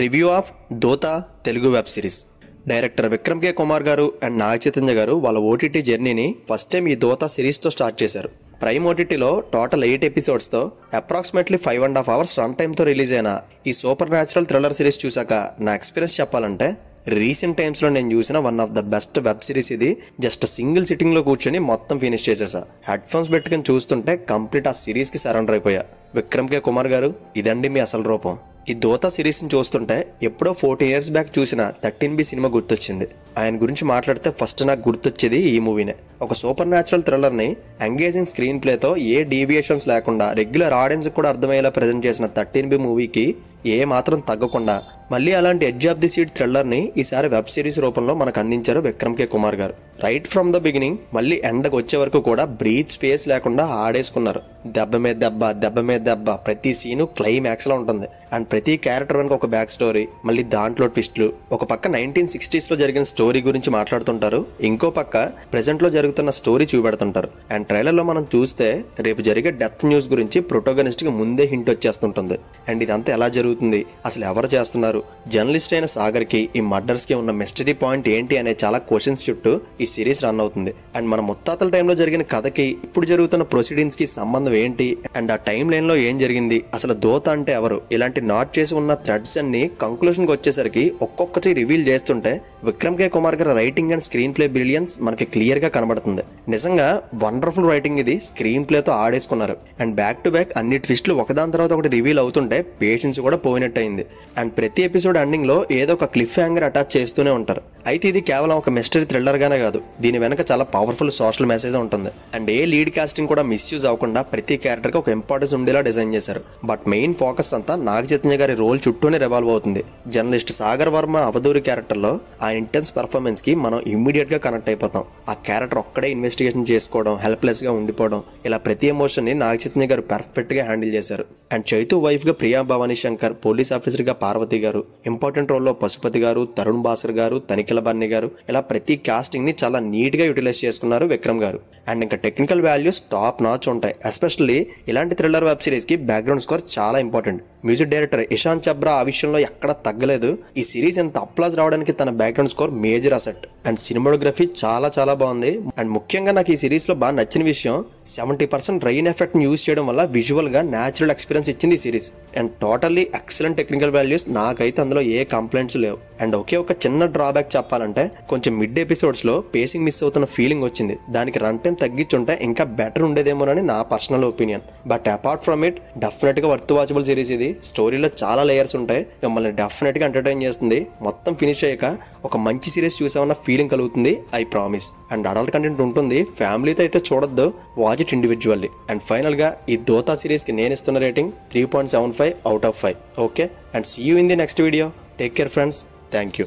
Review of దోతా Telugu web series. Director Vikram కే కుమార్ గారు and Naga Chaitanya గారు వాళ్ళ ఓటీటీ జర్నీని ఫస్ట్ టైం ఈ దోతా సిరీస్తో స్టార్ట్ చేశారు. ప్రైమ్ ఓటీటీలో total 8 ఎపిసోడ్స్తో approximately 5.5 hours run టైంతో release అయిన ఈ సూపర్ న్యాచురల్ థ్రిల్లర్ సిరీస్ చూశాక నా ఎక్స్పీరియన్స్ చెప్పాలంటే రీసెంట్ టైమ్స్లో నేను చూసిన one of the best web series ఇది. జస్ట్ సింగిల్ సిట్టింగ్లో కూర్చొని మొత్తం ఫినిష్ చేసేసా. హెడ్ ఫోన్స్ పెట్టుకుని చూస్తుంటే కంప్లీట్ ఆ సిరీస్కి సరెండర్ అయిపోయా. విక్రమ్ కే కుమార్ గారు, ఇదండి మీ అసలు రూపం. ఈ దోతా సిరీస్ని చూస్తుంటే ఎప్పుడో 14 years బ్యాక్ చూసిన 13B సినిమా గుర్తొచ్చింది. ఆయన గురించి మాట్లాడితే ఫస్ట్ నాకు గుర్తొచ్చేది ఈ మూవీనే. ఒక సూపర్ న్యాచురల్ థ్రిల్లర్ని ఎంగేజింగ్ స్క్రీన్ ప్లేతో ఏ డీవియేషన్స్ లేకుండా రెగ్యులర్ ఆడియన్స్కి కూడా అర్థమయ్యేలా ప్రజెంట్ చేసిన 13B మూవీకి ఏ మాత్రం తగ్గకుండా మళ్ళీ అలాంటి ఎడ్జ్ ఆఫ్ ది సీట్ థ్రిల్లర్ని ఈసారి వెబ్ సిరీస్ రూపంలో మనకు అందించారు విక్రమ్ కే కుమార్ గారు. రైట్ ఫ్రమ్ ద బిగినింగ్ మళ్ళీ ఎండకు వచ్చే వరకు కూడా బ్రీత్ స్పేస్ లేకుండా ఆడేసుకున్నారు. దెబ్బ మీద దెబ్బ, దెబ్బ మీద దెబ్బ, ప్రతి సీను క్లైమాక్స్లో ఉంటుంది. అండ్ ప్రతి క్యారెక్టర్ వెనుక ఒక బ్యాక్ స్టోరీ, మళ్ళీ దాంట్లో ట్విస్ట్లు. ఒక పక్క 1960s జరిగిన స్టోరీ గురించి మాట్లాడుతుంటారు, ఇంకో పక్క ప్రెజెంట్లో జరుగుతున్న స్టోరీ చూపెడుతుంటారు. అండ్ ట్రైలర్లో మనం చూస్తే రేపు జరిగే డెత్ న్యూస్ గురించి ప్రొటోగనిస్ట్కి ముందే హింట్ వచ్చేస్తుంటుంది. అండ్ ఇదంతా ఎలా జరుగుతుంది, అసలు ఎవరు చేస్తున్నారు, జర్నలిస్ట్ అయిన సాగర్కి ఈ మర్డర్స్కి ఉన్న మిస్టరీ పాయింట్ ఏంటి అనే చాలా క్వశ్చన్స్ చుట్టూ ఈ సిరీస్ రన్ అవుతుంది. అండ్ మన ముత్తాతల టైంలో జరిగిన కథకి ఇప్పుడు జరుగుతున్న ప్రొసీడింగ్స్కి సంబంధం ఏంటి, అండ్ ఆ టైం లైన్లో ఏం జరిగింది, అసలు దోత అంటే ఎవరు, ఇలాంటి నాట్ చేసి ఉన్న థ్రెడ్స్ అన్ని కంక్లూషన్కి వచ్చేసరికి ఒక్కొక్కటి రివీల్ చేస్తుంటే విక్రమ్ కే కుమార్ గారి writing and screen play brilliance మనకి క్లియర్గా కనబడుతుంది. నిజంగా వండర్ఫుల్ రైటింగ్ ఇది. Screen ప్లేతో ఆడేసుకున్నారు. And back to back అన్ని ట్విస్ట్లు ఒకదాని తర్వాత ఒకటి రివీల్ అవుతుంటే పేషెన్స్ కూడా పోయినట్టు అయింది. అండ్ ప్రతి ఎపిసోడ్ ఎండింగ్లో ఏదో ఒక క్లిఫ్ హ్యాంగర్ అటాచ్ చేస్తూనే ఉంటారు. అయితే ఇది కేవలం ఒక మిస్టరీ థ్రిల్లర్గానే కాదు, దీని వెనక చాలా పవర్ఫుల్ సోషల్ మెసేజ్ ఉంటుంది. అండ్ ఏ లీడ్ కాస్టింగ్ కూడా మిస్యూజ్ అవ్వకుండా ప్రతి క్యారెక్టర్కి ఒక ఇంపార్టెన్స్ ఉండేలా డిజైన్ చేశారు. బట్ మెయిన్ ఫోకస్ అంతా నాగ చైతన్య గారి రోల్ చుట్టూనే రివాల్వ్ అవుతుంది. జర్నలిస్ట్ సాగర్ వర్మ అవధూరి క్యారెక్టర్లో ఆయన ఇంటెన్స్ పర్ఫార్మెన్స్కి మనం ఇమ్మీడియట్గా కనెక్ట్ అయిపోతాం. ఆ క్యారెక్టర్ ఒక్కడే ఇన్వెస్టిగేషన్ చేసుకోవడం, హెల్ప్లెస్గా ఉండిపోవడం, ఇలా ప్రతి ఎమోషన్ని నాగ చైతన్య గారు పర్ఫెక్ట్గా హ్యాండిల్ చేశారు. అండ్ చైతు వైఫ్గా ప్రియా భవానీ శంకర్, పోలీస్ ఆఫీసర్గా పార్వతి గారు, ఇంపార్టెంట్ రోల్లో పశుపతి గారు, తరుణ్ భాస్కర్ గారు, తనిఖీల బర్ని గారు, ఇలా ప్రతి కాస్టింగ్ని చాలా నీట్గా యూటిలైజ్ చేసుకున్నారు విక్రమ్ గారు. అండ్ ఇంకా టెక్నికల్ వాల్యూస్ టాప్ నాచ్ ఉంటాయి. ఎస్పెషల్లీ ఇలాంటి థ్రిల్లర్ వెబ్ సిరీస్కి బ్యాక్గ్రౌండ్ స్కోర్ చాలా important. Music director Ishant Chhabra ఆ విషయంలో ఎక్కడ తగ్గలేదు. ఈ సిరీస్ ఎంత అప్లాజ్ రావడానికి తన background score major asset. And cinematography చాలా చాలా బాగుంది. అండ్ ముఖ్యంగా నాకు ఈ సిరీస్లో బాగా నచ్చిన విషయం 70% రైన్ ఎఫెక్ట్ని యూజ్ చేయడం వల్ల విజువల్గా న్యాచురల్ ఎక్స్పీరియన్స్ ఇచ్చింది ఈ series. And totally excellent technical values, నాకైతే అందులో ఏ కంప్లైంట్స్ లేవు. అండ్ ఒకే ఒక చిన్న డ్రాబ్యాక్ చెప్పాలంటే కొంచెం మిడ్ ఎపిసోడ్స్లో పేసింగ్ మిస్ అవుతున్న ఫీలింగ్ వచ్చింది. దానికి రన్ టైం తగ్గించుంటే ఇంకా బెటర్ ఉండేదేమోనని నా personal opinion. But apart from it డెఫినెట్గా వర్త్ వాచబుల్ సిరీస్ ఇది. స్టోరీలో చాలా లేయర్స్ ఉంటాయి, మిమ్మల్ని డెఫినెట్గా ఎంటర్టైన్ చేస్తుంది. మొత్తం ఫినిష్ అయ్యాక ఒక మంచి సిరీస్ చూసామన్న ఫీలింగ్ కలుగుతుంది, I promise. And adult content ఉంటుంది, ఫ్యామిలీతో అయితే చూడొద్దు, వాచ్ ఇట్ ఇండివిజువల్లీ. అండ్ ఫైనల్గా ఈ దోతా సిరీస్కి నేను ఇస్తున్న rating 3.75 out of 5. Okay, and see you in the next video. Take care friends. Thank you.